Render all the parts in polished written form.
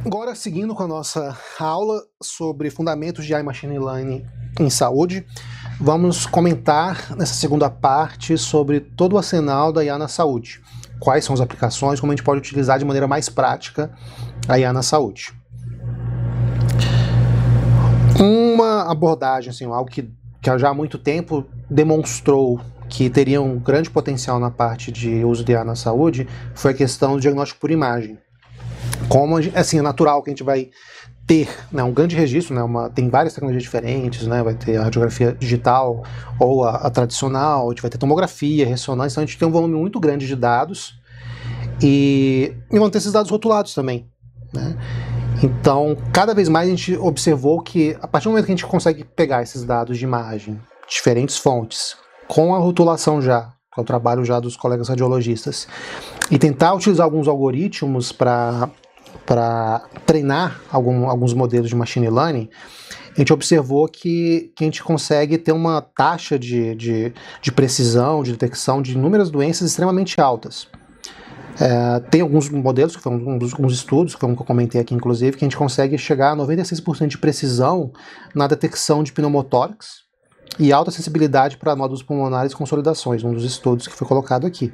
Agora, seguindo com a nossa aula sobre fundamentos de AI Machine Learning em saúde, vamos comentar nessa segunda parte sobre todo o arsenal da IA na saúde. Quais são as aplicações, como a gente pode utilizar de maneira mais prática a IA na saúde. Uma abordagem, assim, algo que já há muito tempo demonstrou que teria um grande potencial na parte de uso de IA na saúde, foi a questão do diagnóstico por imagem. Como, assim, é natural que a gente vai ter, né, um grande registro, né, tem várias tecnologias diferentes, né, vai ter a radiografia digital ou a tradicional, a gente vai ter tomografia, ressonância, então a gente tem um volume muito grande de dados e vão ter esses dados rotulados também, né? Então, cada vez mais a gente observou que, a partir do momento que a gente consegue pegar esses dados de imagem, diferentes fontes, com a rotulação já, que é o trabalho já dos colegas radiologistas, e tentar utilizar alguns algoritmos para treinar alguns modelos de machine learning, a gente observou que a gente consegue ter uma taxa de precisão, de detecção de inúmeras doenças extremamente altas. Tem alguns modelos, que foram alguns estudos, que eu comentei aqui inclusive, que a gente consegue chegar a 96% de precisão na detecção de pneumotórax e alta sensibilidade para nódulos pulmonares e consolidações, um dos estudos que foi colocado aqui.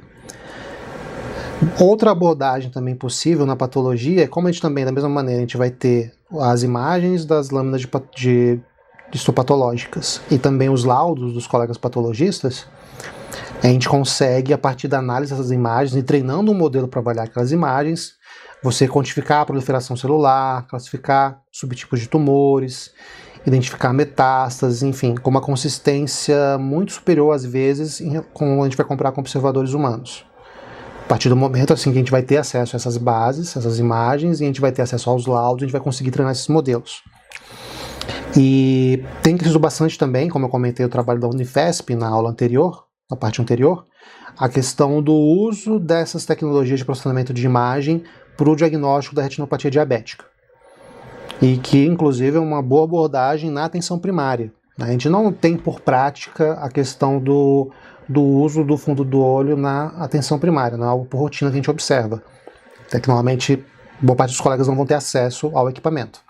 Outra abordagem também possível na patologia é como a gente também, da mesma maneira, a gente vai ter as imagens das lâminas histopatológicas e também os laudos dos colegas patologistas. A gente consegue, a partir da análise dessas imagens e treinando um modelo para avaliar aquelas imagens, você quantificar a proliferação celular, classificar subtipos de tumores, identificar metástases, enfim, com uma consistência muito superior, às vezes, quando a gente vai comparar com observadores humanos. A partir do momento assim, que a gente vai ter acesso a essas bases, essas imagens, e a gente vai ter acesso aos laudos, a gente vai conseguir treinar esses modelos. E tem crescido bastante também, como eu comentei, o trabalho da Unifesp na aula anterior, na parte anterior, a questão do uso dessas tecnologias de processamento de imagem para o diagnóstico da retinopatia diabética. E que, inclusive, é uma boa abordagem na atenção primária. A gente não tem por prática a questão do uso do fundo do olho na atenção primária, não é algo por rotina que a gente observa. Tecnicamente, boa parte dos colegas não vão ter acesso ao equipamento.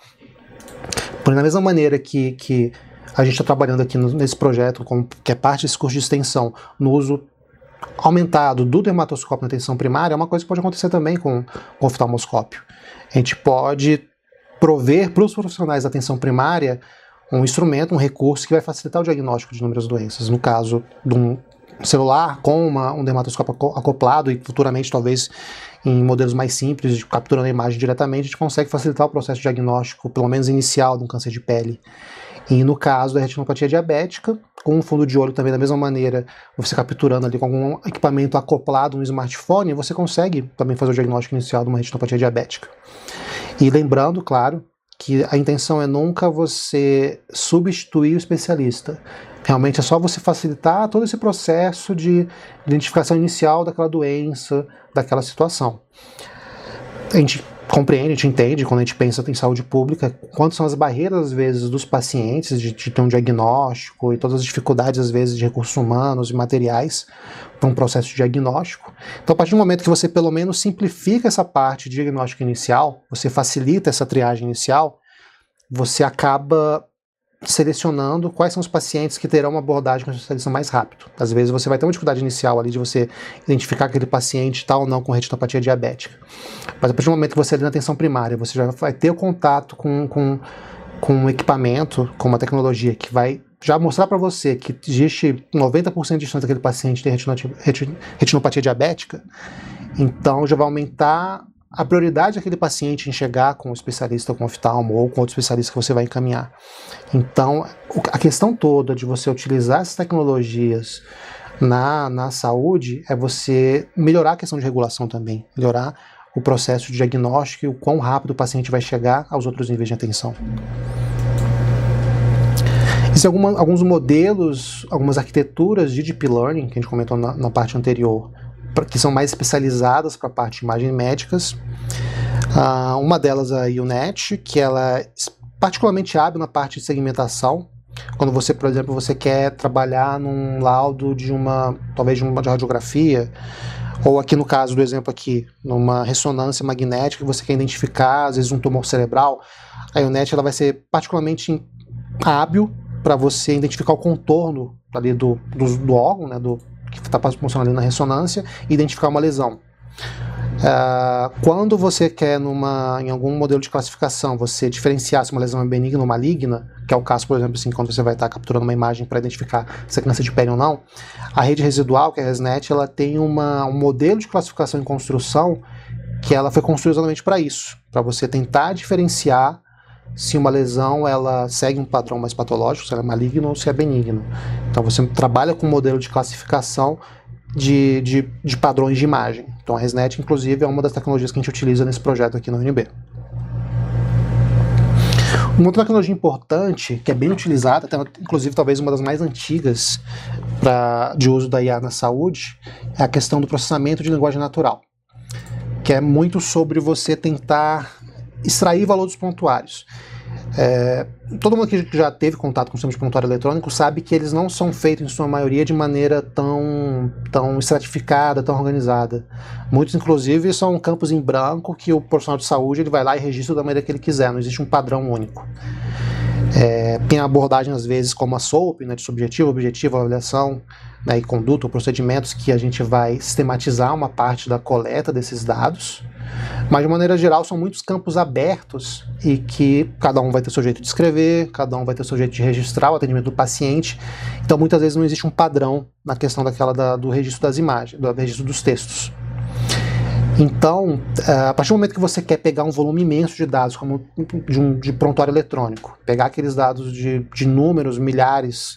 Porém, da mesma maneira que a gente está trabalhando aqui nesse projeto, que é parte desse curso de extensão, no uso aumentado do dermatoscópio na atenção primária, é uma coisa que pode acontecer também com o oftalmoscópio. A gente pode prover para os profissionais da atenção primária um instrumento, um recurso que vai facilitar o diagnóstico de inúmeras doenças. No caso de um celular com um dermatoscópio acoplado e futuramente talvez em modelos mais simples, capturando a imagem diretamente, a gente consegue facilitar o processo diagnóstico, pelo menos inicial, de um câncer de pele. E no caso da retinopatia diabética, com um fundo de olho também da mesma maneira, você capturando ali com algum equipamento acoplado no smartphone, você consegue também fazer o diagnóstico inicial de uma retinopatia diabética. E lembrando, claro, que a intenção é nunca você substituir o especialista. Realmente é só você facilitar todo esse processo de identificação inicial daquela doença, daquela situação. A gente compreende, a gente entende, quando a gente pensa em saúde pública, quantas são as barreiras, às vezes, dos pacientes de ter um diagnóstico e todas as dificuldades, às vezes, de recursos humanos e materiais para um processo de diagnóstico. Então, a partir do momento que você, pelo menos, simplifica essa parte de diagnóstico inicial, você facilita essa triagem inicial, você acaba selecionando quais são os pacientes que terão uma abordagem com a especialista mais rápido. Às vezes você vai ter uma dificuldade inicial ali de você identificar aquele paciente está ou não com retinopatia diabética. Mas a partir do momento que você ali na atenção primária, você já vai ter o contato com um equipamento, com uma tecnologia que vai já mostrar para você que existe 90% de chance daquele paciente ter retinopatia diabética, então já vai aumentar a prioridade daquele paciente em chegar com um especialista, com oftalmo ou com outro especialista que você vai encaminhar. Então, a questão toda de você utilizar essas tecnologias na saúde é você melhorar a questão de regulação também, melhorar o processo de diagnóstico e o quão rápido o paciente vai chegar aos outros níveis de atenção. Existem alguns modelos, algumas arquiteturas de Deep Learning, que a gente comentou na parte anterior, que são mais especializadas para a parte de imagens médicas. Uma delas é a UNet, que ela é particularmente hábil na parte de segmentação. Quando você, por exemplo, você quer trabalhar num laudo talvez de uma radiografia, Ou aqui no caso do exemplo aqui, numa ressonância magnética que você quer identificar, às vezes um tumor cerebral, a Ionet ela vai ser particularmente hábil para você identificar o contorno ali do órgão, né, que está funcionando ali na ressonância, e identificar uma lesão. Quando você quer, em algum modelo de classificação, você diferenciar se uma lesão é benigna ou maligna, que é o caso, por exemplo, assim, quando você vai estar capturando uma imagem para identificar se é câncer de pele ou não, a rede residual, que é a ResNet, ela tem um modelo de classificação em construção que ela foi construída exatamente para isso, para você tentar diferenciar se uma lesão ela segue um padrão mais patológico, se ela é maligna ou se é benigna. Então você trabalha com um modelo de classificação de padrões de imagem. Então a ResNet, inclusive, é uma das tecnologias que a gente utiliza nesse projeto aqui na UNB. Uma outra tecnologia importante, que é bem utilizada, até, inclusive talvez uma das mais antigas de uso da IA na saúde, é a questão do processamento de linguagem natural, que é muito sobre você tentar extrair valor dos prontuários. Todo mundo que já teve contato com o sistema de prontuário eletrônico sabe que eles não são feitos, em sua maioria, de maneira tão estratificada, tão organizada. Muitos, inclusive, são campos em branco que o profissional de saúde ele vai lá e registra da maneira que ele quiser, não existe um padrão único. Tem abordagem, às vezes, como a SOAP, né, de subjetivo, objetivo, avaliação, né, e conduta, ou procedimentos, que a gente vai sistematizar uma parte da coleta desses dados. Mas, de maneira geral, são muitos campos abertos e que cada um vai ter seu jeito de escrever, cada um vai ter seu jeito de registrar o atendimento do paciente. Então, muitas vezes não existe um padrão na questão do registro das imagens, do registro dos textos. Então, a partir do momento que você quer pegar um volume imenso de dados, como de prontuário eletrônico, pegar aqueles dados de números, milhares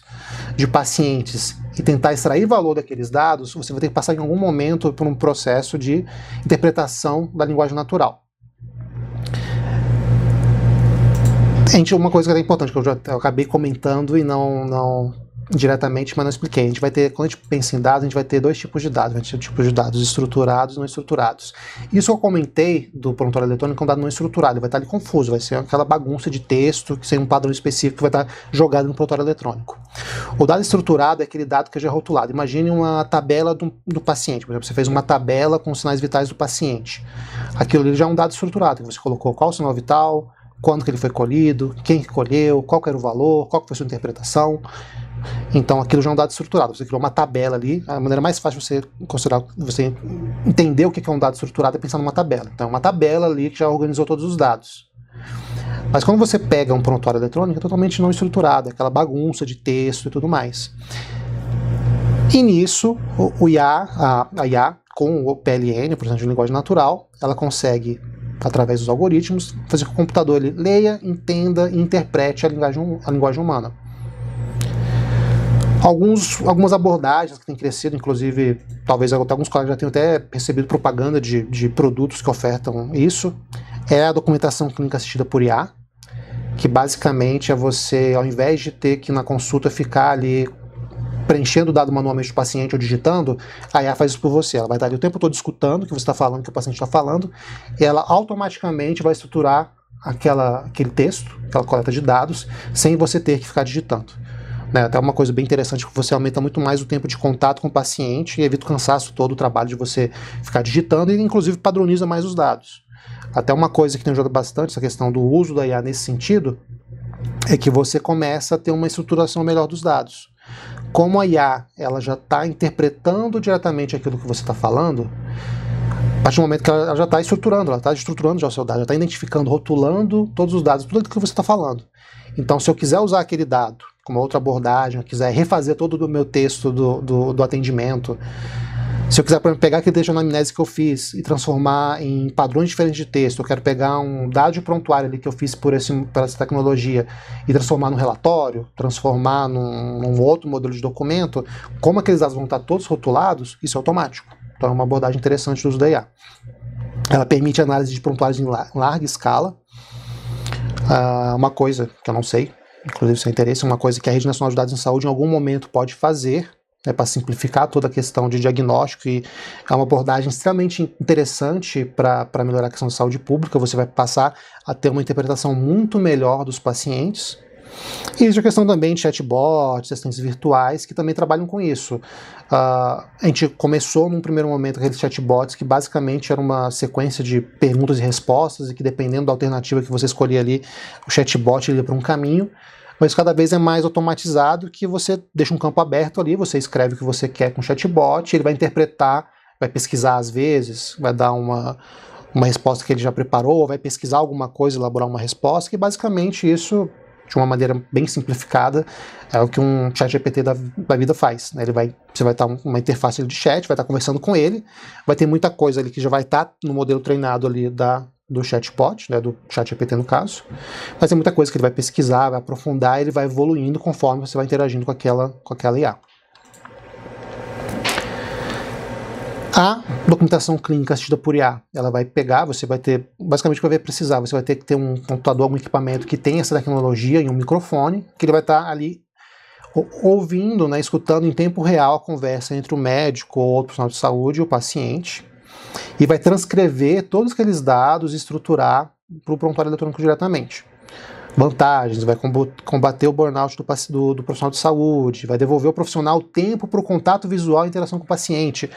de pacientes e tentar extrair valor daqueles dados, você vai ter que passar em algum momento por um processo de interpretação da linguagem natural. Uma coisa que é importante, que eu acabei comentando e não diretamente, mas não expliquei. Quando a gente pensa em dados, a gente vai ter dois tipos de dados. Vai ter tipos de dados estruturados e não estruturados. Isso eu comentei do prontuário eletrônico, é um dado não estruturado. Ele vai estar ali confuso, vai ser aquela bagunça de texto, sem um padrão específico, que vai estar jogado no prontuário eletrônico. O dado estruturado é aquele dado que já é rotulado. Imagine uma tabela do paciente. Por exemplo, você fez uma tabela com os sinais vitais do paciente. Aquilo ali já é um dado estruturado, que você colocou qual o sinal vital, quando que ele foi colhido, quem que colheu, qual que era o valor, qual que foi a sua interpretação. Então aquilo já é um dado estruturado, você criou uma tabela ali. A maneira mais fácil de você entender o que é um dado estruturado é pensar numa tabela. Então é uma tabela ali que já organizou todos os dados. Mas quando você pega um prontuário eletrônico, é totalmente não estruturado, aquela bagunça de texto e tudo mais. E nisso, a IA, com o PLN, o processamento de linguagem natural, ela consegue, através dos algoritmos, fazer com que o computador ele leia, entenda e interprete a linguagem humana. Algumas abordagens que têm crescido, inclusive, talvez alguns colegas já tenham até recebido propaganda de produtos que ofertam isso, é a documentação clínica assistida por IA, que basicamente é você, ao invés de ter que na consulta ficar ali preenchendo o dado manualmente do paciente ou digitando, a IA faz isso por você. Ela vai estar ali o tempo todo escutando o que você está falando, o que o paciente está falando, e ela automaticamente vai estruturar aquele texto, aquela coleta de dados, sem você ter que ficar digitando. Até uma coisa bem interessante, que você aumenta muito mais o tempo de contato com o paciente e evita o cansaço todo, o trabalho de você ficar digitando, e inclusive padroniza mais os dados. Até uma coisa que tem ajudado bastante, essa questão do uso da IA nesse sentido, é que você começa a ter uma estruturação melhor dos dados. Como a IA ela já está interpretando diretamente aquilo que você está falando, a partir do momento que ela já está estruturando, ela está estruturando já o seu dado, já está identificando, rotulando todos os dados, tudo aquilo que você está falando. Então, se eu quiser usar aquele dado com uma outra abordagem, eu quiser refazer todo o meu texto do atendimento, se eu quiser, por exemplo, pegar aquele texto de anamnese que eu fiz e transformar em padrões diferentes de texto, eu quero pegar um dado de prontuário ali que eu fiz por essa tecnologia e transformar num relatório, transformar num outro modelo de documento, como aqueles dados vão estar todos rotulados, isso é automático. Então é uma abordagem interessante do uso da IA. Ela permite análise de prontuários em larga escala. Uma coisa que eu não sei, inclusive sem interesse, uma coisa que a Rede Nacional de Dados em Saúde em algum momento pode fazer, para simplificar toda a questão de diagnóstico, e é uma abordagem extremamente interessante para melhorar a questão de saúde pública. Você vai passar a ter uma interpretação muito melhor dos pacientes. E existe a questão também de chatbots, assistentes virtuais, que também trabalham com isso. A gente começou num primeiro momento com aqueles chatbots que basicamente era uma sequência de perguntas e respostas, e que dependendo da alternativa que você escolher ali, o chatbot ia para um caminho, mas cada vez é mais automatizado, que você deixa um campo aberto ali, você escreve o que você quer com o chatbot, ele vai interpretar, vai pesquisar às vezes, vai dar uma resposta que ele já preparou, ou vai pesquisar alguma coisa e elaborar uma resposta, que basicamente isso, de uma maneira bem simplificada, é o que um chat GPT da vida faz, né? Você vai estar uma interface de chat, vai estar conversando com ele, vai ter muita coisa ali que já vai estar no modelo treinado ali do chatbot, né, do chat GPT no caso, mas tem muita coisa que ele vai pesquisar, vai aprofundar, ele vai evoluindo conforme você vai interagindo com aquela IA. A documentação clínica assistida por IA, ela vai pegar, você vai ter, basicamente o que vai precisar, você vai ter que ter um computador, algum equipamento que tenha essa tecnologia e um microfone, que ele vai estar ali ouvindo, né, escutando em tempo real a conversa entre o médico ou outro profissional de saúde e o paciente, e vai transcrever todos aqueles dados e estruturar para o prontuário eletrônico diretamente. Vantagens, vai combater o burnout do profissional de saúde, vai devolver ao profissional tempo para o contato visual e interação com o paciente.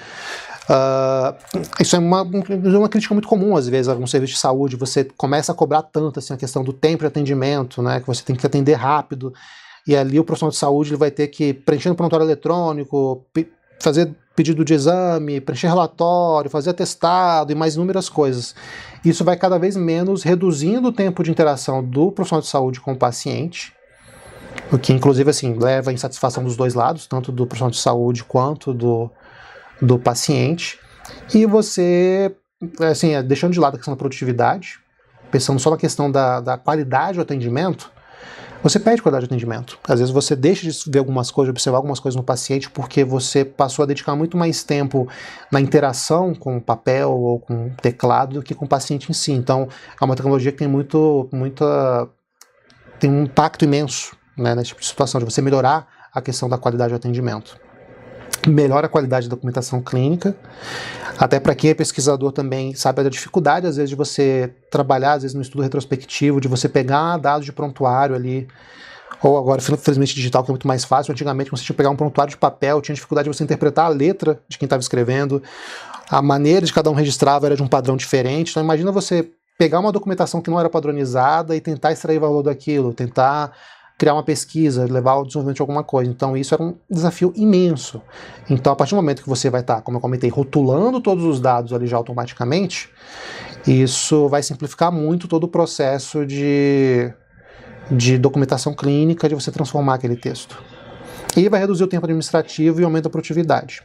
Isso é uma crítica muito comum, às vezes, a algum serviço de saúde. Você começa a cobrar tanto assim, a questão do tempo de atendimento, né, que você tem que atender rápido, e ali o profissional de saúde ele vai ter que preencher no prontuário eletrônico, fazer pedido de exame, preencher relatório, fazer atestado e mais inúmeras coisas. Isso vai cada vez menos reduzindo o tempo de interação do profissional de saúde com o paciente, o que inclusive assim, leva à insatisfação dos dois lados, tanto do profissional de saúde quanto do paciente. E você, assim, deixando de lado a questão da produtividade, pensando só na questão da qualidade do atendimento, você perde qualidade de atendimento. Às vezes você deixa de ver algumas coisas, de observar algumas coisas no paciente, porque você passou a dedicar muito mais tempo na interação com o papel ou com o teclado do que com o paciente em si. Então, é uma tecnologia que tem tem um impacto imenso, né, nesse tipo de situação, de você melhorar a questão da qualidade do atendimento. Melhora a qualidade da documentação clínica, até para quem é pesquisador também sabe a dificuldade, às vezes, de você trabalhar, às vezes, no estudo retrospectivo, de você pegar dados de prontuário ali, ou agora, infelizmente, digital, que é muito mais fácil. Antigamente, quando você tinha que pegar um prontuário de papel, tinha dificuldade de você interpretar a letra de quem estava escrevendo, a maneira de cada um registrava era de um padrão diferente. Então, imagina você pegar uma documentação que não era padronizada e tentar extrair valor daquilo, tentar criar uma pesquisa, levar ao desenvolvimento de alguma coisa. Então isso era um desafio imenso. Então a partir do momento que você vai estar, como eu comentei, rotulando todos os dados ali já automaticamente, isso vai simplificar muito todo o processo de documentação clínica, de você transformar aquele texto. E vai reduzir o tempo administrativo e aumenta a produtividade.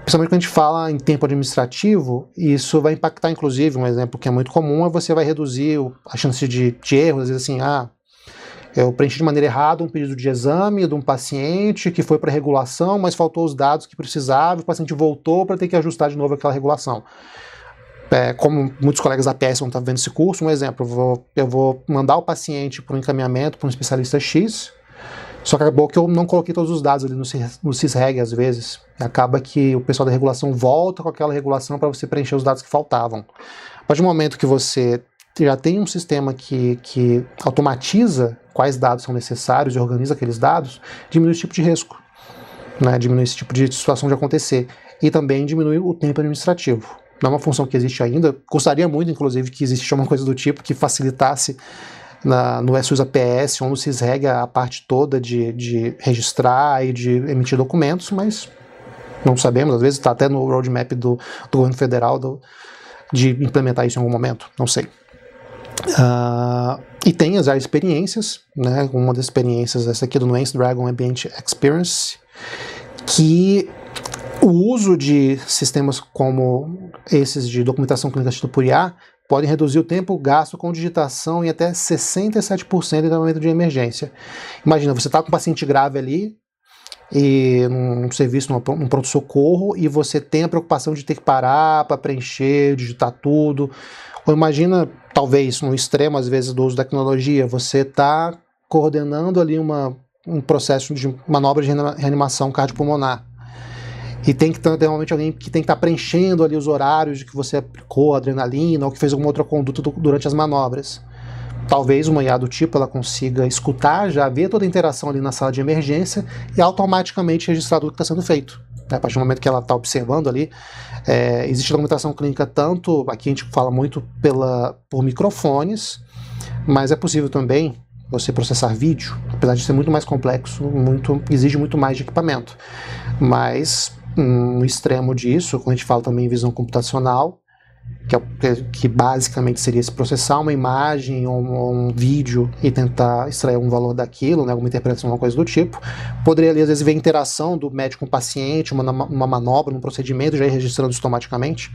Principalmente quando a gente fala em tempo administrativo, isso vai impactar, inclusive, um exemplo que é muito comum, é você vai reduzir a chance de erros, às vezes assim, eu preenchi de maneira errada um pedido de exame de um paciente que foi para regulação, mas faltou os dados que precisava, o paciente voltou para ter que ajustar de novo aquela regulação. Como muitos colegas da PS vão estar vendo esse curso, um exemplo, eu vou mandar o paciente para um encaminhamento para um especialista X, só que acabou que eu não coloquei todos os dados ali no CISREG às vezes. Acaba que o pessoal da regulação volta com aquela regulação para você preencher os dados que faltavam. A partir do momento que você já tem um sistema que automatiza quais dados são necessários e organiza aqueles dados, diminui esse tipo de risco, né? Diminui esse tipo de situação de acontecer. E também diminui o tempo administrativo. Não é uma função que existe ainda. Gostaria muito, inclusive, que existisse uma coisa do tipo que facilitasse no SUS APS ou no CISREG a parte toda de registrar e de emitir documentos, mas não sabemos. Às vezes está até no roadmap do governo federal de implementar isso em algum momento, não sei. E tem as experiências, né? Uma das experiências, essa aqui do Nuance Dragon Ambient Experience, que o uso de sistemas como esses de documentação clínica assistida por IA podem reduzir o tempo gasto com digitação em até 67% em momento de emergência. Imagina, você está com um paciente grave ali, e num serviço, num pronto-socorro, e você tem a preocupação de ter que parar para preencher, digitar tudo. Ou imagina, talvez, no extremo, às vezes, do uso da tecnologia, você está coordenando ali um processo de manobra de reanimação cardiopulmonar. E tem que ter realmente alguém que tem que estar preenchendo ali os horários de que você aplicou a adrenalina ou que fez alguma outra conduta durante as manobras. talvez uma IA do tipo ela consiga escutar, já ver toda a interação ali na sala de emergência e automaticamente registrar tudo que está sendo feito. A partir do momento que ela está observando ali, existe documentação clínica tanto, aqui a gente fala muito por microfones, mas é possível também você processar vídeo, apesar de ser muito mais complexo, exige muito mais de equipamento. Mas no extremo disso, quando a gente fala também em visão computacional, que basicamente seria se processar uma imagem ou um vídeo e tentar extrair algum valor daquilo, né, alguma interpretação, alguma coisa do tipo, poderia ali às vezes ver a interação do médico com o paciente, uma manobra, um procedimento, já ir registrando isso automaticamente,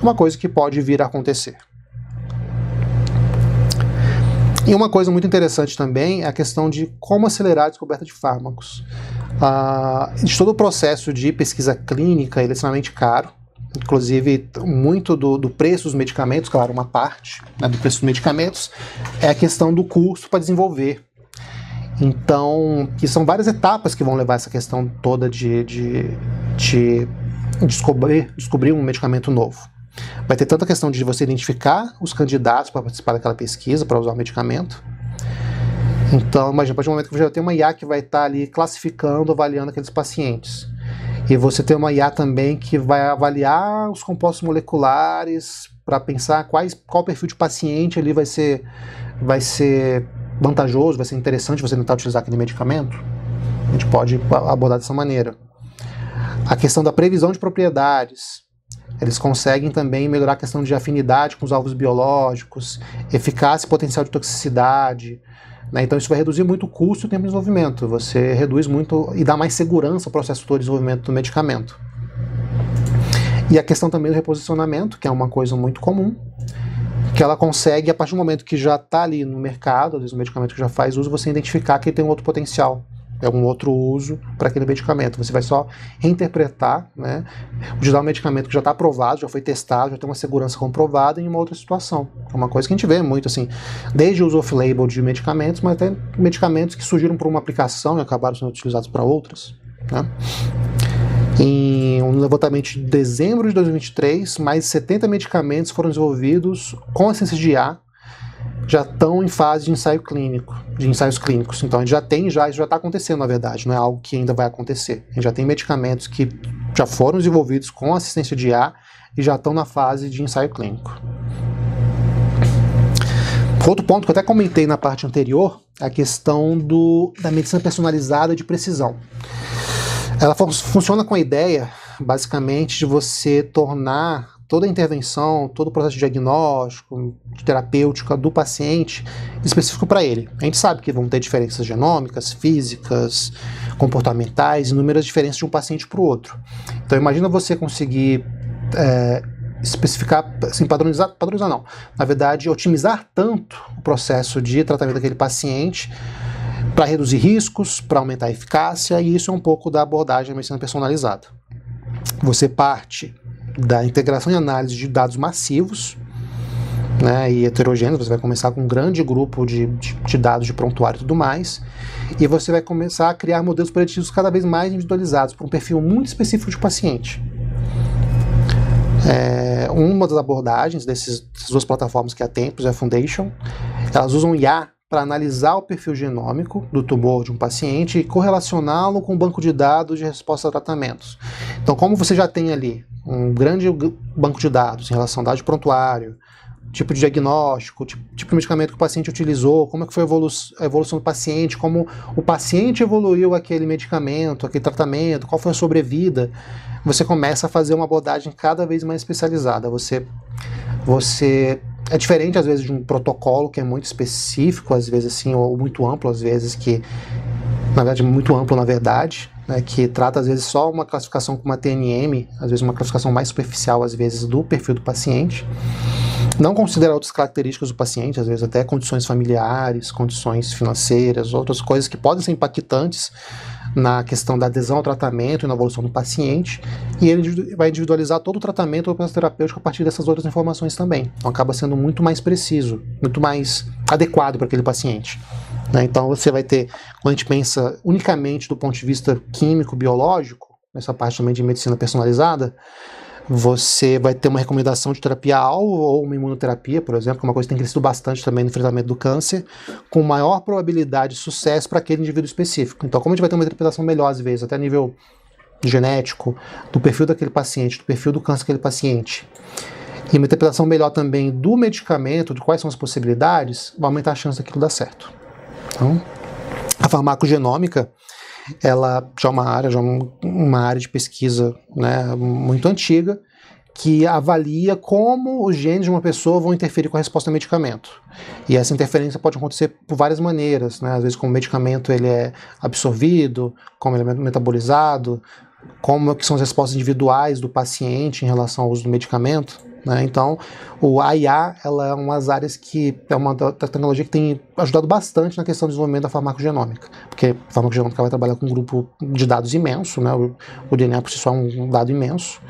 uma coisa que pode vir a acontecer. E uma coisa muito interessante também é a questão de como acelerar a descoberta de fármacos. De todo o processo de pesquisa clínica, ele é extremamente caro. Inclusive, muito do preço dos medicamentos, claro, uma parte, né, do preço dos medicamentos, é a questão do custo para desenvolver. Então, que são várias etapas que vão levar essa questão toda de descobrir um medicamento novo. Vai ter tanta questão de você identificar os candidatos para participar daquela pesquisa, para usar o medicamento. Então, imagina, a partir do momento que você já tem uma IA que vai estar ali classificando, avaliando aqueles pacientes. E você tem uma IA também que vai avaliar os compostos moleculares para pensar qual perfil de paciente ali vai ser vantajoso, vai ser interessante você tentar utilizar aquele medicamento. A gente pode abordar dessa maneira. A questão da previsão de propriedades. Eles conseguem também melhorar a questão de afinidade com os alvos biológicos, eficácia e potencial de toxicidade. Então isso vai reduzir muito o custo e o tempo de desenvolvimento. Você reduz muito e dá mais segurança ao processo todo de desenvolvimento do medicamento. E a questão também do reposicionamento, que é uma coisa muito comum, que ela consegue, a partir do momento que já está ali no mercado, às vezes o medicamento que já faz uso, você identificar que ele tem um outro potencial, algum outro uso para aquele medicamento. Você vai só reinterpretar, né, utilizar um medicamento que já está aprovado, já foi testado, já tem uma segurança comprovada em uma outra situação. É uma coisa que a gente vê muito assim, desde o uso off-label de medicamentos, mas até medicamentos que surgiram por uma aplicação e acabaram sendo utilizados para outras, né? Em um levantamento de dezembro de 2023, mais de 70 medicamentos foram desenvolvidos com assistência de IA, já estão em fase de ensaio clínico, de ensaios clínicos. Então a gente isso já está acontecendo, na verdade, não é algo que ainda vai acontecer. A gente já tem medicamentos que já foram desenvolvidos com assistência de IA e já estão na fase de ensaio clínico. Outro ponto que eu até comentei na parte anterior é a questão da medicina personalizada de precisão. Ela funciona com a ideia, basicamente, de você tornar toda a intervenção, todo o processo de diagnóstico, de terapêutica do paciente específico para ele. A gente sabe que vão ter diferenças genômicas, físicas, comportamentais, inúmeras diferenças de um paciente para o outro. Então imagina você conseguir especificar, assim, padronizar não, na verdade otimizar tanto o processo de tratamento daquele paciente para reduzir riscos, para aumentar a eficácia, e isso é um pouco da abordagem da medicina personalizada. Você parte da integração e análise de dados massivos, né, e heterogêneos. Você vai começar com um grande grupo de dados de prontuário e tudo mais, e você vai começar a criar modelos preditivos cada vez mais individualizados para um perfil muito específico de paciente. Uma das abordagens dessas duas plataformas, que é a Tempus e a Foundation, elas usam IA para analisar o perfil genômico do tumor de um paciente e correlacioná-lo com um banco de dados de resposta a tratamentos. Então, como você já tem ali um grande banco de dados em relação a dados de prontuário, tipo de diagnóstico, tipo de medicamento que o paciente utilizou, como é que foi a evolução do paciente, como o paciente evoluiu aquele medicamento, aquele tratamento, qual foi a sobrevida, você começa a fazer uma abordagem cada vez mais especializada. Você é diferente, às vezes, de um protocolo que é muito específico, às vezes, assim, ou muito amplo, às vezes, que, na verdade, muito amplo, na verdade, né, que trata, às vezes, só uma classificação com uma TNM, às vezes uma classificação mais superficial, às vezes, do perfil do paciente. Não considera outras características do paciente, às vezes até condições familiares, condições financeiras, outras coisas que podem ser impactantes na questão da adesão ao tratamento e na evolução do paciente, e ele vai individualizar todo o tratamento ou processo terapêutico a partir dessas outras informações também. Então acaba sendo muito mais preciso, muito mais adequado para aquele paciente, né? Então você vai ter, quando a gente pensa unicamente do ponto de vista químico, biológico, nessa parte também de medicina personalizada, Você vai ter uma recomendação de terapia-alvo ou uma imunoterapia, por exemplo, que é uma coisa que tem crescido bastante também no enfrentamento do câncer, com maior probabilidade de sucesso para aquele indivíduo específico. Então, como a gente vai ter uma interpretação melhor, às vezes, até a nível genético, do perfil daquele paciente, do perfil do câncer daquele paciente, e uma interpretação melhor também do medicamento, de quais são as possibilidades, vai aumentar a chance daquilo dar certo. Então, a farmacogenômica, ela já é uma área de pesquisa, né, muito antiga, que avalia como os genes de uma pessoa vão interferir com a resposta ao medicamento. E essa interferência pode acontecer por várias maneiras, né? Às vezes como o medicamento ele é absorvido, como ele é metabolizado, como que são as respostas individuais do paciente em relação ao uso do medicamento. Né? Então, a IA ela é uma das áreas que é uma tecnologia que tem ajudado bastante na questão do desenvolvimento da farmacogenômica, porque a farmacogenômica vai trabalhar com um grupo de dados imenso, né? O DNA por si só é um dado imenso,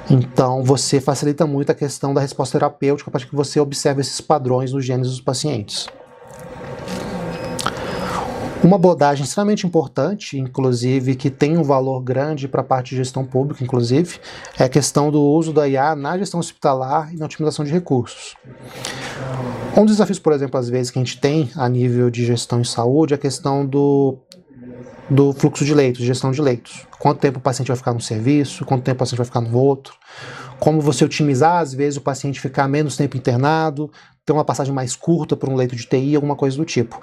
então você facilita muito a questão da resposta terapêutica a partir que você observa esses padrões nos genes dos pacientes. Uma abordagem extremamente importante, inclusive, que tem um valor grande para a parte de gestão pública, inclusive, é a questão do uso da IA na gestão hospitalar e na otimização de recursos. Um dos desafios, por exemplo, às vezes, que a gente tem a nível de gestão em saúde é a questão do fluxo de leitos, de gestão de leitos. Quanto tempo o paciente vai ficar no serviço, quanto tempo o paciente vai ficar no outro, como você otimizar, às vezes, o paciente ficar menos tempo internado, ter uma passagem mais curta por um leito de TI, alguma coisa do tipo.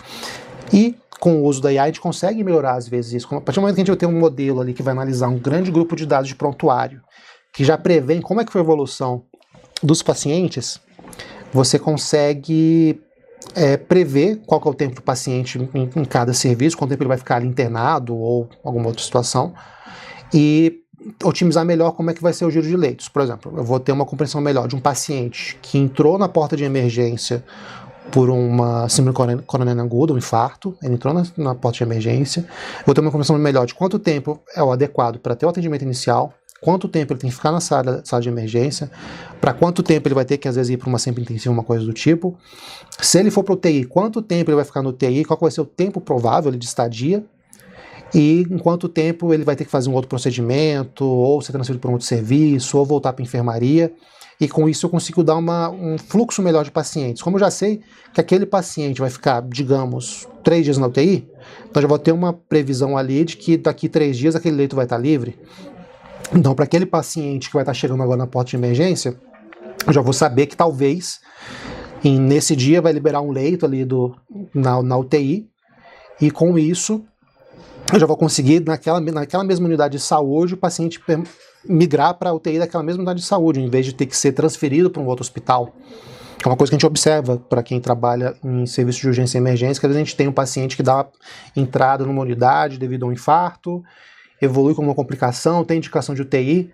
E com o uso da IA a gente consegue melhorar às vezes isso. A partir do momento que a gente vai ter um modelo ali que vai analisar um grande grupo de dados de prontuário, que já prevê como é que foi a evolução dos pacientes, você consegue prever qual que é o tempo do paciente em cada serviço, quanto tempo ele vai ficar ali internado ou alguma outra situação, e otimizar melhor como é que vai ser o giro de leitos. Por exemplo, eu vou ter uma compreensão melhor de um paciente que entrou na porta de emergência por uma síndrome coronariana aguda, um infarto, ele entrou na porta de emergência, vou ter uma compreensão melhor de quanto tempo é o adequado para ter o atendimento inicial, quanto tempo ele tem que ficar na sala de emergência, para quanto tempo ele vai ter que, às vezes, ir para uma sempre intensiva, uma coisa do tipo. Se ele for para o UTI, quanto tempo ele vai ficar no UTI, qual vai ser o tempo provável de estadia, e em quanto tempo ele vai ter que fazer um outro procedimento, ou ser transferido para um outro serviço, ou voltar para a enfermaria. E com isso eu consigo dar um fluxo melhor de pacientes. Como eu já sei que aquele paciente vai ficar, digamos, 3 dias na UTI, então já vou ter uma previsão ali de que daqui 3 dias aquele leito vai estar livre. Então, para aquele paciente que vai estar chegando agora na porta de emergência, eu já vou saber que talvez nesse dia vai liberar um leito ali na UTI, e com isso eu já vou conseguir, naquela mesma unidade de saúde, o paciente migrar para a UTI daquela mesma unidade de saúde, em vez de ter que ser transferido para um outro hospital. É uma coisa que a gente observa para quem trabalha em serviço de urgência e emergência, que às vezes a gente tem um paciente que dá entrada numa unidade devido a um infarto, evolui com uma complicação, tem indicação de UTI,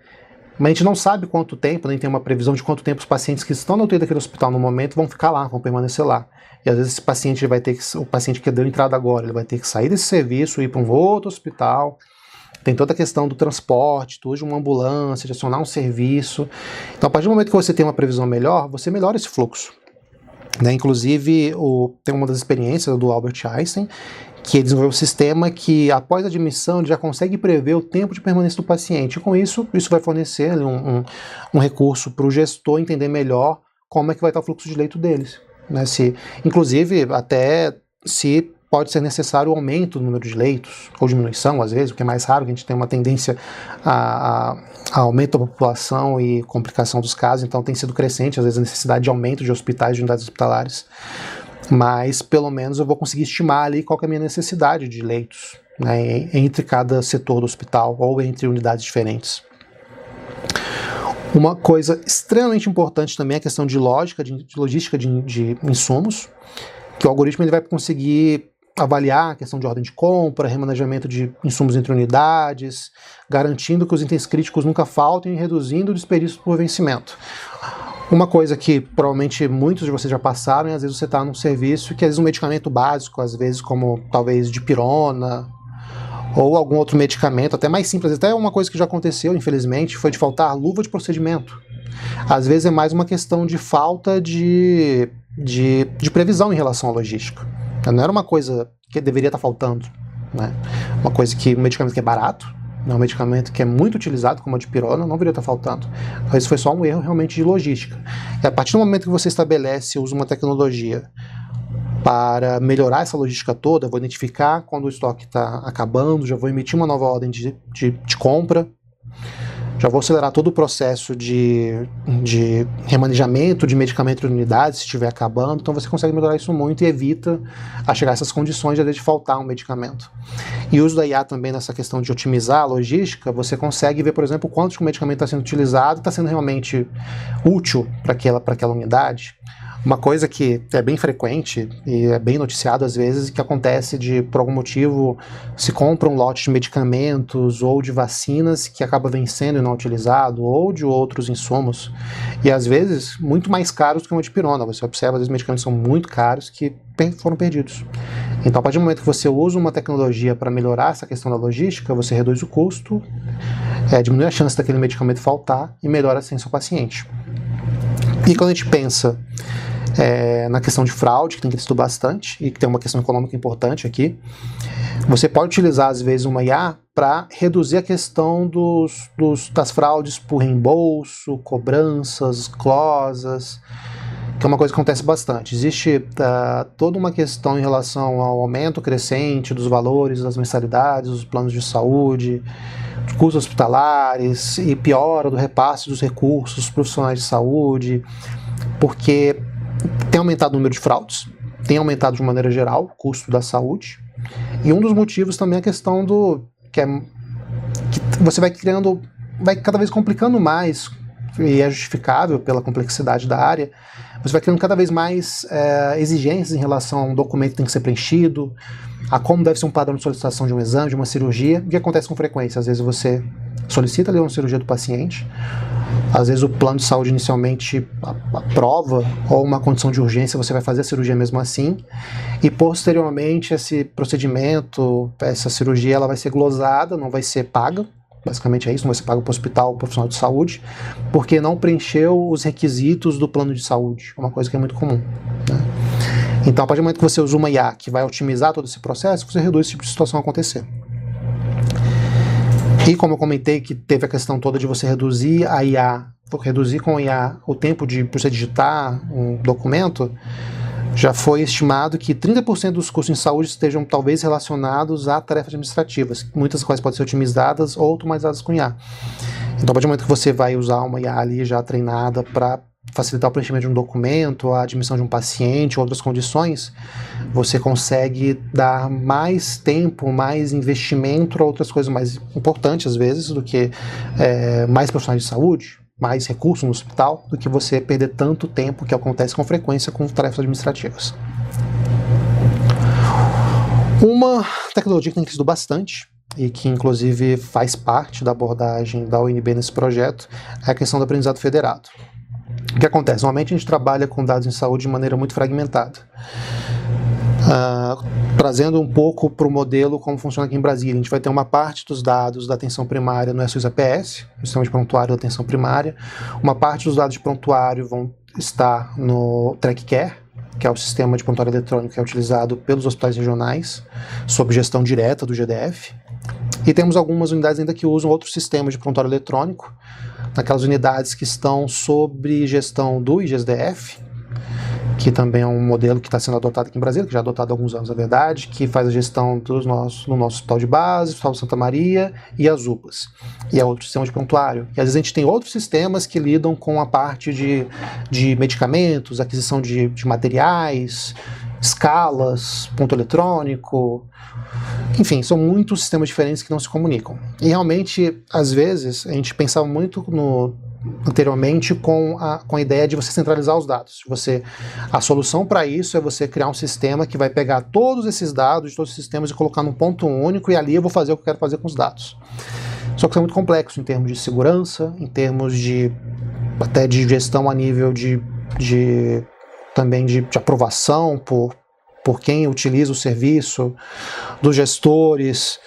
mas a gente não sabe quanto tempo, nem tem uma previsão de quanto tempo os pacientes que estão na UTI daquele hospital no momento vão ficar lá, vão permanecer lá. E às vezes esse paciente o paciente que deu entrada agora, ele vai ter que sair desse serviço, ir para um outro hospital. Tem toda a questão do transporte, tudo de uma ambulância, de acionar um serviço. Então, a partir do momento que você tem uma previsão melhor, você melhora esse fluxo. Né? Inclusive, tem uma das experiências do Albert Einstein, que ele desenvolveu um sistema que, após a admissão, ele já consegue prever o tempo de permanência do paciente. E com isso vai fornecer ali, um recurso para o gestor entender melhor como é que vai estar o fluxo de leito deles. Né? Inclusive, até se pode ser necessário o aumento do número de leitos, ou diminuição, às vezes, porque é mais raro, que a gente tem uma tendência a aumento da população e complicação dos casos, então tem sido crescente, às vezes, a necessidade de aumento de hospitais, de unidades hospitalares. Mas, pelo menos, eu vou conseguir estimar ali qual que é a minha necessidade de leitos, né, entre cada setor do hospital, ou entre unidades diferentes. Uma coisa extremamente importante também é a questão de logística de insumos, que o algoritmo ele vai conseguir avaliar a questão de ordem de compra, remanejamento de insumos entre unidades, garantindo que os itens críticos nunca faltem e reduzindo o desperdício por vencimento. Uma coisa que provavelmente muitos de vocês já passaram é às vezes você está num serviço que às vezes um medicamento básico, às vezes como talvez dipirona, ou algum outro medicamento, até mais simples, até uma coisa que já aconteceu, infelizmente, foi de faltar luva de procedimento. Às vezes é mais uma questão de falta de previsão em relação à logística. Não era uma coisa que deveria estar faltando, né? Uma coisa que um medicamento que é barato, é um medicamento que é muito utilizado, como a dipirona, não deveria estar faltando. Mas foi só um erro realmente de logística. E a partir do momento que você estabelece, usa uma tecnologia para melhorar essa logística toda, vou identificar quando o estoque está acabando, já vou emitir uma nova ordem de compra, já vou acelerar todo o processo de remanejamento de medicamento de unidades, se estiver acabando, então você consegue melhorar isso muito e evita a chegar a essas condições de faltar um medicamento. E o uso da IA também nessa questão de otimizar a logística, você consegue ver, por exemplo, quanto o medicamento está sendo utilizado e está sendo realmente útil para aquela unidade. Uma coisa que é bem frequente e é bem noticiado às vezes, que acontece por algum motivo, se compra um lote de medicamentos ou de vacinas que acaba vencendo e não utilizado, ou de outros insumos, e às vezes muito mais caros que uma dipirona. Você observa, às vezes, medicamentos são muito caros que foram perdidos. Então, a partir do momento que você usa uma tecnologia para melhorar essa questão da logística, você reduz o custo, diminui a chance daquele medicamento faltar e melhora assim seu paciente. E quando a gente pensa na questão de fraude, que tem crescido bastante e que tem uma questão econômica importante aqui, você pode utilizar às vezes uma IA para reduzir a questão das fraudes por reembolso, cobranças, glosas, que é uma coisa que acontece bastante. Existe toda uma questão em relação ao aumento crescente dos valores das mensalidades, dos planos de saúde, de custos hospitalares e piora do repasse dos recursos dos profissionais de saúde, porque tem aumentado o número de fraudes, tem aumentado de maneira geral o custo da saúde, e um dos motivos também é a questão que você vai cada vez complicando mais, e é justificável pela complexidade da área, você vai criando cada vez mais exigências em relação a um documento que tem que ser preenchido, a como deve ser um padrão de solicitação de um exame, de uma cirurgia, o que acontece com frequência. Às vezes você solicita ali uma cirurgia do paciente, às vezes o plano de saúde inicialmente aprova, ou uma condição de urgência, você vai fazer a cirurgia mesmo assim, e posteriormente esse procedimento, essa cirurgia, ela vai ser glosada, não vai ser paga, basicamente é isso, não vai ser pago para o hospital ou profissional de saúde, porque não preencheu os requisitos do plano de saúde, uma coisa que é muito comum, né? Então, a partir do momento que você usa uma IA que vai otimizar todo esse processo, você reduz esse tipo de situação acontecer. E como eu comentei que teve a questão toda de você reduzir com a IA o tempo de você digitar um documento, já foi estimado que 30% dos custos em saúde estejam talvez relacionados a tarefas administrativas, muitas das quais podem ser otimizadas ou automatizadas com IA. Então, a partir do momento que você vai usar uma IA ali já treinada para facilitar o preenchimento de um documento, a admissão de um paciente, outras condições, você consegue dar mais tempo, mais investimento para outras coisas mais importantes, às vezes, do que mais profissionais de saúde, mais recursos no hospital, do que você perder tanto tempo, que acontece com frequência com tarefas administrativas. Uma tecnologia que tem crescido bastante, e que inclusive faz parte da abordagem da UNB nesse projeto, é a questão do aprendizado federado. O que acontece? Normalmente a gente trabalha com dados em saúde de maneira muito fragmentada. Trazendo um pouco para o modelo como funciona aqui em Brasília, a gente vai ter uma parte dos dados da atenção primária no SUS-APS, o Sistema de Prontuário da Atenção Primária, uma parte dos dados de prontuário vão estar no TrackCare, que é o sistema de prontuário eletrônico que é utilizado pelos hospitais regionais, sob gestão direta do GDF, e temos algumas unidades ainda que usam outros sistemas de prontuário eletrônico, naquelas unidades que estão sob gestão do IGESDF, que também é um modelo que está sendo adotado aqui em Brasília, que já é adotado há alguns anos, na verdade, que faz a gestão no nosso hospital de base, Hospital de Santa Maria e as UPAs. E é outro sistema de prontuário. E às vezes a gente tem outros sistemas que lidam com a parte de medicamentos, aquisição de materiais, escalas, ponto eletrônico. Enfim, são muitos sistemas diferentes que não se comunicam. E realmente, às vezes, a gente pensava muito anteriormente com a ideia de você centralizar os dados. A solução para isso é você criar um sistema que vai pegar todos esses dados de todos os sistemas e colocar num ponto único, e ali eu vou fazer o que eu quero fazer com os dados. Só que isso é muito complexo em termos de segurança, em termos até de gestão a nível também de aprovação por quem utiliza o serviço, dos gestores.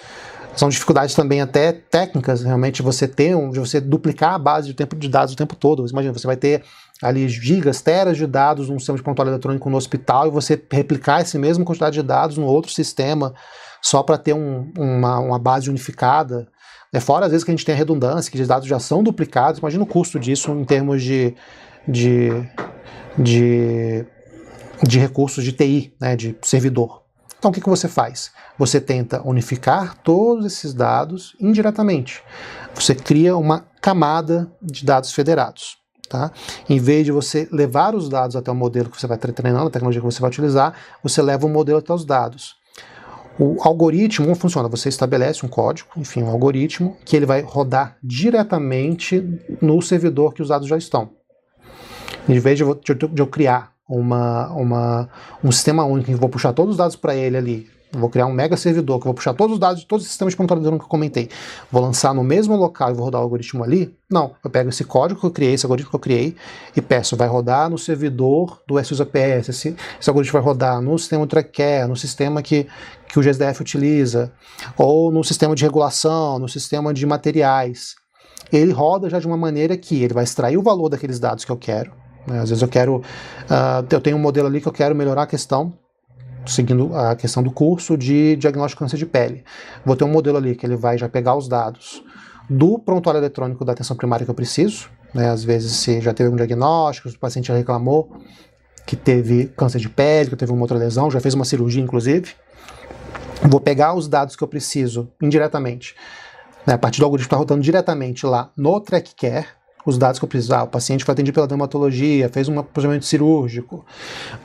São dificuldades também até técnicas, realmente, de você duplicar a base de dados o tempo todo. Imagina, você vai ter ali gigas, teras de dados num sistema de prontuário eletrônico no hospital, e você replicar essa mesma quantidade de dados no outro sistema só para ter uma base unificada. Fora às vezes que a gente tem a redundância, que os dados já são duplicados, imagina o custo disso em termos de recursos de TI, né, de servidor. Então o que você faz? Você tenta unificar todos esses dados indiretamente. Você cria uma camada de dados federados. Tá? Em vez de você levar os dados até o modelo que você vai treinando, a tecnologia que você vai utilizar, você leva o modelo até os dados. O algoritmo, como funciona? Você estabelece um código, enfim, um algoritmo, que ele vai rodar diretamente no servidor que os dados já estão. Em vez de eu criar um sistema único, que eu vou puxar todos os dados para ele ali, vou criar um mega servidor, que eu vou puxar todos os dados de todos os sistemas de computador que eu comentei, vou lançar no mesmo local e vou rodar o algoritmo ali? Não, eu pego esse código que eu criei, esse algoritmo que eu criei, e peço, vai rodar no servidor do SUSAPS, esse algoritmo vai rodar no sistema do TrackCare, no sistema que o GSDF utiliza, ou no sistema de regulação, no sistema de materiais. Ele roda já de uma maneira que ele vai extrair o valor daqueles dados que eu quero. Às vezes eu tenho um modelo ali que eu quero melhorar a questão, seguindo a questão do curso de diagnóstico de câncer de pele. Vou ter um modelo ali que ele vai já pegar os dados do prontuário eletrônico da atenção primária que eu preciso, né? Às vezes se já teve um diagnóstico, o paciente já reclamou que teve câncer de pele, que teve uma outra lesão, já fez uma cirurgia inclusive. Vou pegar os dados que eu preciso indiretamente, né? A partir do algoritmo está rodando diretamente lá no TrackCare, os dados que eu preciso. O paciente foi atendido pela dermatologia, fez um procedimento cirúrgico.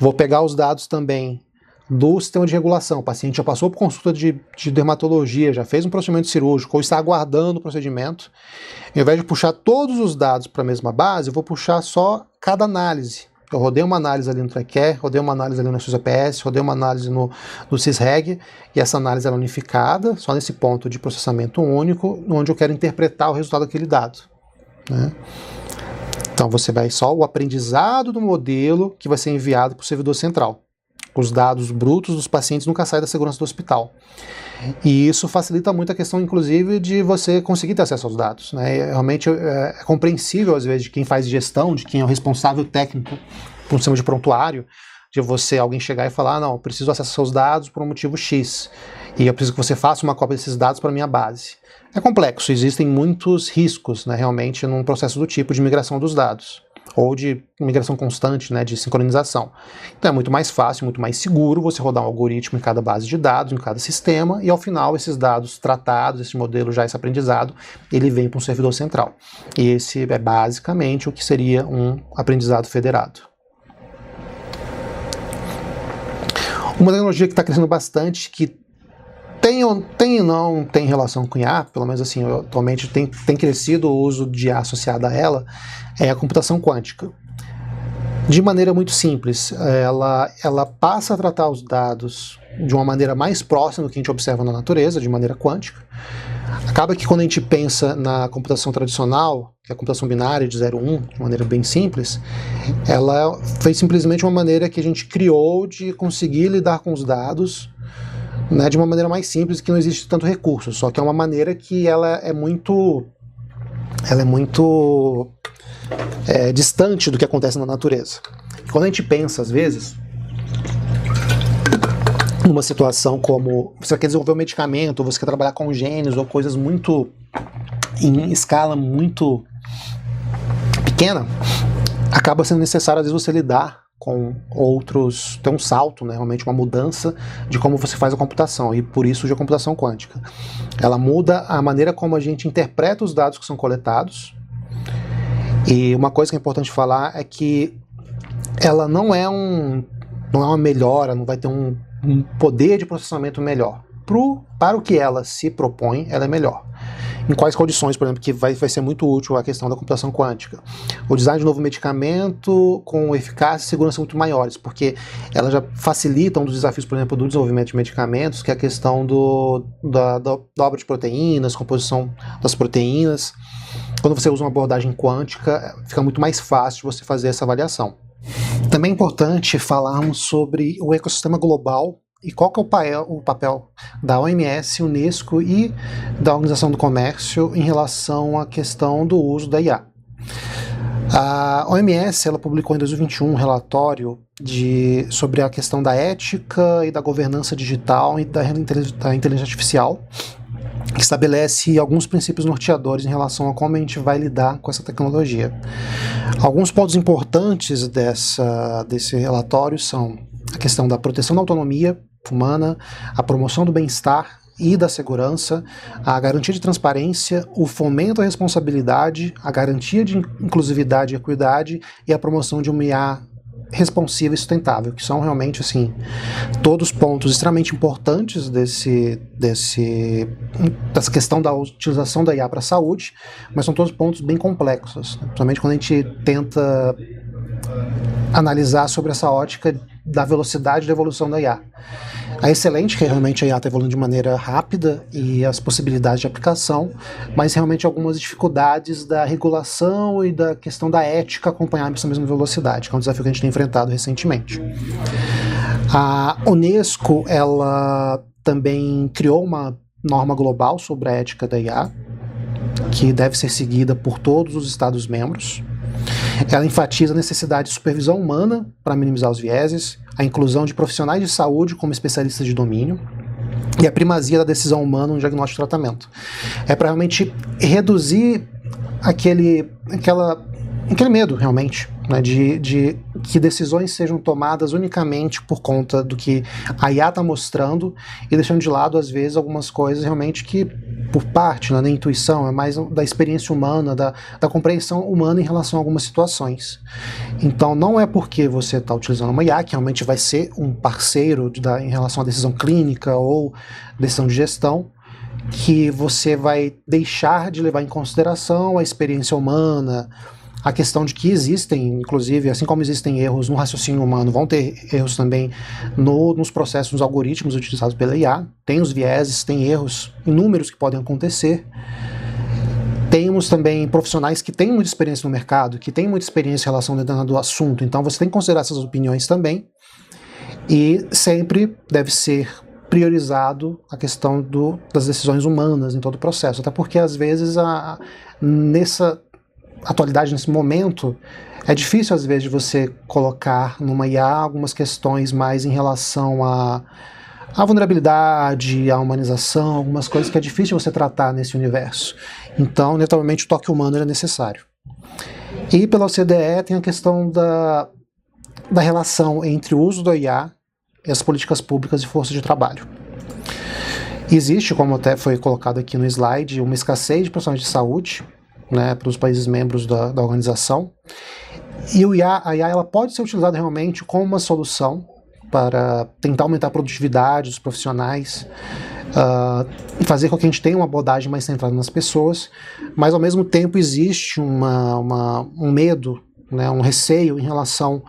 Vou pegar os dados também do sistema de regulação. O paciente já passou por consulta de dermatologia, já fez um procedimento cirúrgico ou está aguardando o procedimento. Ao invés de puxar todos os dados para a mesma base, eu vou puxar só cada análise. Eu rodei uma análise ali no TrackCare, rodei uma análise ali no SUSAPS, rodei uma análise no SysReg, e essa análise é unificada, só nesse ponto de processamento único, onde eu quero interpretar o resultado daquele dado, né? Então você vai só o aprendizado do modelo que vai ser enviado para o servidor central. Os dados brutos dos pacientes nunca saem da segurança do hospital. E isso facilita muito a questão, inclusive, de você conseguir ter acesso aos dados, né? Realmente é compreensível, às vezes, de quem faz gestão, de quem é o responsável técnico por um sistema de prontuário, de alguém chegar e falar, não, eu preciso acessar seus dados por um motivo X, e eu preciso que você faça uma cópia desses dados para a minha base. É complexo, existem muitos riscos, né, realmente, num processo do tipo de migração dos dados, ou de migração constante, né, de sincronização. Então é muito mais fácil, muito mais seguro você rodar um algoritmo em cada base de dados, em cada sistema, e ao final esses dados tratados, esse modelo já, esse aprendizado, ele vem para um servidor central. E esse é basicamente o que seria um aprendizado federado. Uma tecnologia que está crescendo bastante, que tem ou não tem relação com IA, pelo menos assim, atualmente tem crescido o uso de IA associada a ela, é a computação quântica. De maneira muito simples, ela passa a tratar os dados de uma maneira mais próxima do que a gente observa na natureza, de maneira quântica. Acaba que quando a gente pensa na computação tradicional, que é a computação binária de 0 1, de maneira bem simples, ela foi simplesmente uma maneira que a gente criou de conseguir lidar com os dados, né, de uma maneira mais simples, que não existe tanto recurso, só que é uma maneira que ela é muito distante do que acontece na natureza. Quando a gente pensa, às vezes, numa situação como você quer desenvolver um medicamento, ou você quer trabalhar com genes, ou coisas muito em escala muito pequena, acaba sendo necessário, às vezes, você lidar com outros, tem um salto, né, realmente uma mudança de como você faz a computação, e por isso surge a computação quântica. Ela muda a maneira como a gente interpreta os dados que são coletados, e uma coisa que é importante falar é que ela não é uma melhora, não vai ter um poder de processamento melhor. Para o que ela se propõe, ela é melhor. Em quais condições, por exemplo, que vai ser muito útil a questão da computação quântica? O design de novo medicamento com eficácia e segurança muito maiores, porque ela já facilita um dos desafios, por exemplo, do desenvolvimento de medicamentos, que é a questão da dobra de proteínas, composição das proteínas. Quando você usa uma abordagem quântica, fica muito mais fácil você fazer essa avaliação. Também é importante falarmos sobre o ecossistema global e qual que é o papel da OMS, Unesco e da Organização do Comércio em relação à questão do uso da IA. A OMS ela publicou em 2021 um relatório sobre a questão da ética e da governança digital e da inteligência artificial. que estabelece alguns princípios norteadores em relação a como a gente vai lidar com essa tecnologia. Alguns pontos importantes desse relatório são a questão da proteção da autonomia humana, a promoção do bem-estar e da segurança, a garantia de transparência, o fomento à responsabilidade, a garantia de inclusividade e equidade e a promoção de uma IA responsiva e sustentável, que são realmente, assim, todos pontos extremamente importantes dessa questão da utilização da IA para a saúde, mas são todos pontos bem complexos, né? Principalmente quando a gente tenta analisar sobre essa ótica da velocidade da evolução da IA. É excelente que realmente a IA está evoluindo de maneira rápida e as possibilidades de aplicação, mas realmente algumas dificuldades da regulação e da questão da ética acompanhar essa mesma velocidade, que é um desafio que a gente tem enfrentado recentemente. A Unesco, ela também criou uma norma global sobre a ética da IA, que deve ser seguida por todos os Estados-membros. Ela enfatiza a necessidade de supervisão humana para minimizar os vieses, a inclusão de profissionais de saúde como especialistas de domínio e a primazia da decisão humana no diagnóstico e tratamento. É para realmente reduzir aquele medo, realmente, né, de que decisões sejam tomadas unicamente por conta do que a IA está mostrando e deixando de lado, às vezes, algumas coisas realmente que, por parte, né, da intuição, é mais da experiência humana, da compreensão humana em relação a algumas situações. Então, não é porque você está utilizando uma IA, que realmente vai ser um parceiro em relação à decisão clínica ou decisão de gestão, que você vai deixar de levar em consideração a experiência humana, a questão de que existem, inclusive, assim como existem erros no raciocínio humano, vão ter erros também nos processos, nos algoritmos utilizados pela IA. Tem os vieses, tem erros inúmeros que podem acontecer. Temos também profissionais que têm muita experiência no mercado, que têm muita experiência em relação ao assunto, então você tem que considerar essas opiniões também. E sempre deve ser priorizado a questão das decisões humanas em todo o processo, até porque às vezes nessa atualidade, nesse momento, é difícil às vezes de você colocar numa IA algumas questões mais em relação à vulnerabilidade, à humanização, algumas coisas que é difícil você tratar nesse universo. Então, naturalmente, o toque humano é necessário. E pela OCDE tem a questão da relação entre o uso da IA e as políticas públicas e força de trabalho. Existe, como até foi colocado aqui no slide, uma escassez de profissionais de saúde, né, para os países membros da organização. E a IA ela pode ser utilizada realmente como uma solução para tentar aumentar a produtividade dos profissionais, fazer com que a gente tenha uma abordagem mais centrada nas pessoas, mas ao mesmo tempo existe um medo, né, um receio em relação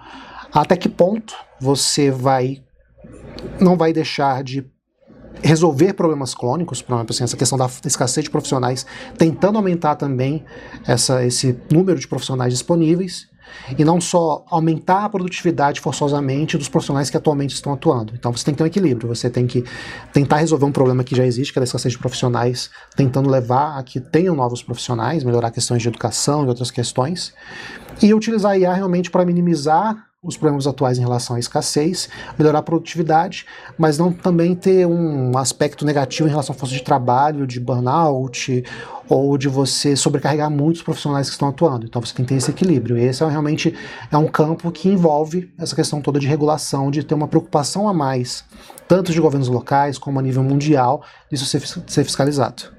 a até que ponto você não vai deixar de resolver problemas crônicos, por exemplo, assim, essa questão da escassez de profissionais, tentando aumentar também esse número de profissionais disponíveis, e não só aumentar a produtividade forçosamente dos profissionais que atualmente estão atuando. Então você tem que ter um equilíbrio, você tem que tentar resolver um problema que já existe, que é a escassez de profissionais, tentando levar a que tenham novos profissionais, melhorar questões de educação e outras questões, e utilizar a IA realmente para minimizar os problemas atuais em relação à escassez, melhorar a produtividade, mas não também ter um aspecto negativo em relação à força de trabalho, de burnout, ou de você sobrecarregar muitos profissionais que estão atuando. Então você tem que ter esse equilíbrio. E esse realmente é um campo que envolve essa questão toda de regulação, de ter uma preocupação a mais, tanto de governos locais como a nível mundial, disso ser fiscalizado.